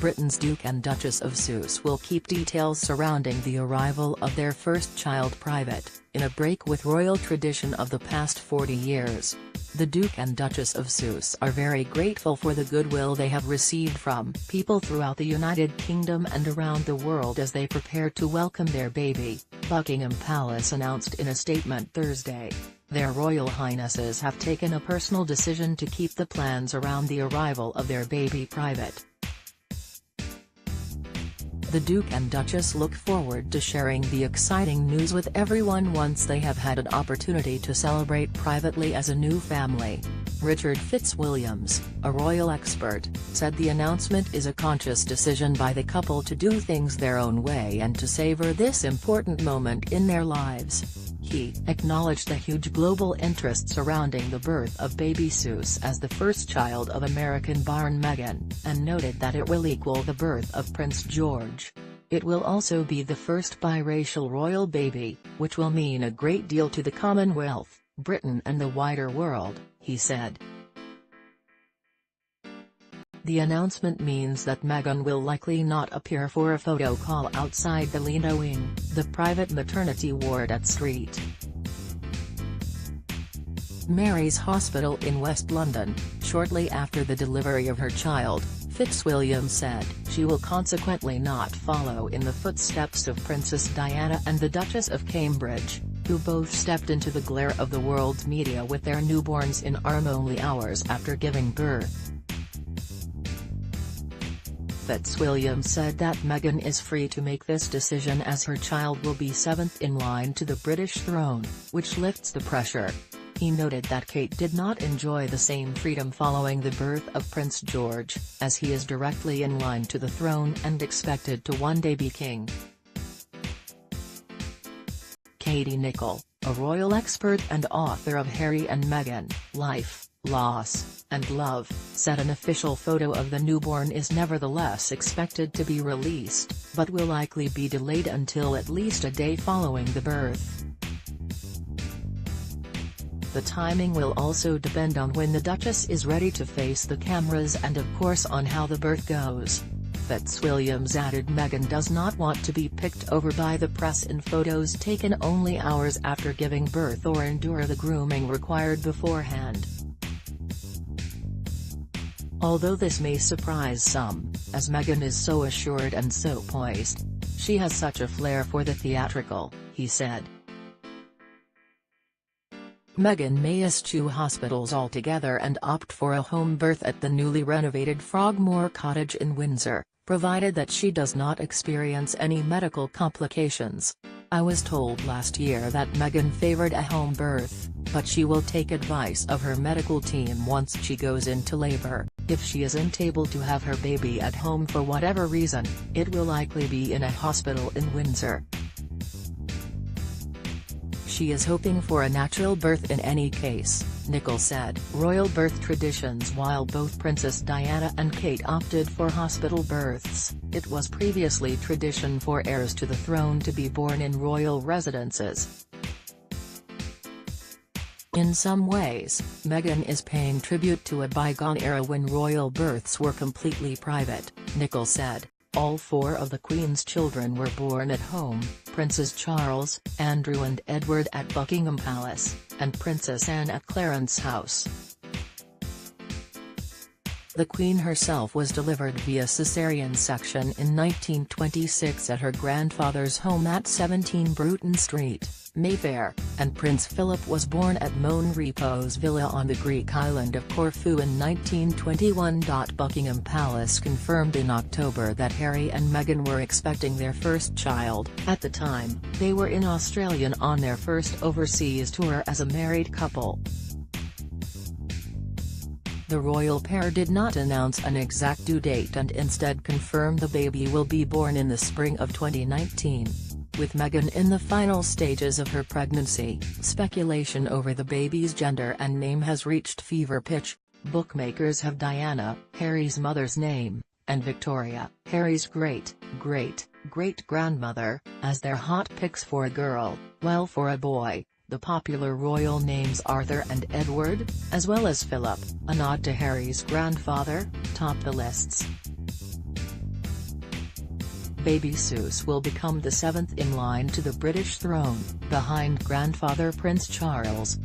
Britain's Duke and Duchess of Sussex will keep details surrounding the arrival of their first child private, in a break with royal tradition of the past 40 years. The Duke and Duchess of Sussex are very grateful for the goodwill they have received from people throughout the United Kingdom and around the world as they prepare to welcome their baby, Buckingham Palace announced in a statement Thursday. Their Royal Highnesses have taken a personal decision to keep the plans around the arrival of their baby private. The Duke and Duchess look forward to sharing the exciting news with everyone once they have had an opportunity to celebrate privately as a new family. Richard Fitzwilliams, a royal expert, said the announcement is a conscious decision by the couple to do things their own way and to savor this important moment in their lives. He acknowledged the huge global interest surrounding the birth of baby Sussex as the first child of American-born Meghan, and noted that it will equal the birth of Prince George. It will also be the first biracial royal baby, which will mean a great deal to the Commonwealth, Britain and the wider world, he said. The announcement means that Meghan will likely not appear for a photo call outside the Lena Wing, the private maternity ward at St. Mary's Hospital in West London, shortly after the delivery of her child. Fitzwilliams said she will consequently not follow in the footsteps of Princess Diana and the Duchess of Cambridge, who both stepped into the glare of the world's media with their newborns in arms only hours after giving birth. Fitzwilliams said that Meghan is free to make this decision as her child will be seventh in line to the British throne, which lifts the pressure. He noted that Kate did not enjoy the same freedom following the birth of Prince George, as he is directly in line to the throne and expected to one day be king. Katie Nicholl, a royal expert and author of Harry and Meghan, Life, Loss, and Love, said an official photo of the newborn is nevertheless expected to be released, but will likely be delayed until at least a day following the birth. The timing will also depend on when the Duchess is ready to face the cameras and of course on how the birth goes. Fitzwilliams added Meghan does not want to be picked over by the press in photos taken only hours after giving birth or endure the grooming required beforehand. Although this may surprise some, as Meghan is so assured and so poised. She has such a flair for the theatrical, he said. Meghan may eschew hospitals altogether and opt for a home birth at the newly renovated Frogmore Cottage in Windsor, provided that she does not experience any medical complications. I was told last year that Meghan favored a home birth, but she will take advice of her medical team once she goes into labor. If she isn't able to have her baby at home for whatever reason, it will likely be in a hospital in Windsor. She is hoping for a natural birth in any case, Nicholl said. Royal birth traditions. While both Princess Diana and Kate opted for hospital births, it was previously tradition for heirs to the throne to be born in royal residences. In some ways, Meghan is paying tribute to a bygone era when royal births were completely private, Nicholl said. All four of the Queen's children were born at home, Princes Charles, Andrew and Edward at Buckingham Palace, and Princess Anne at Clarence House. The Queen herself was delivered via caesarean section in 1926 at her grandfather's home at 17 Bruton Street, Mayfair, and Prince Philip was born at Mon Repos Villa on the Greek island of Corfu in 1921. Buckingham Palace confirmed in October that Harry and Meghan were expecting their first child. At the time, they were in Australia on their first overseas tour as a married couple. The royal pair did not announce an exact due date and instead confirmed the baby will be born in the spring of 2019. With Meghan in the final stages of her pregnancy, speculation over the baby's gender and name has reached fever pitch. Bookmakers have Diana, Harry's mother's name, and Victoria, Harry's great-great-great-grandmother, as their hot picks for a girl, while for a boy, the popular royal names Arthur and Edward, as well as Philip, a nod to Harry's grandfather, top the lists. Baby Seuss will become the seventh in line to the British throne, behind grandfather Prince Charles.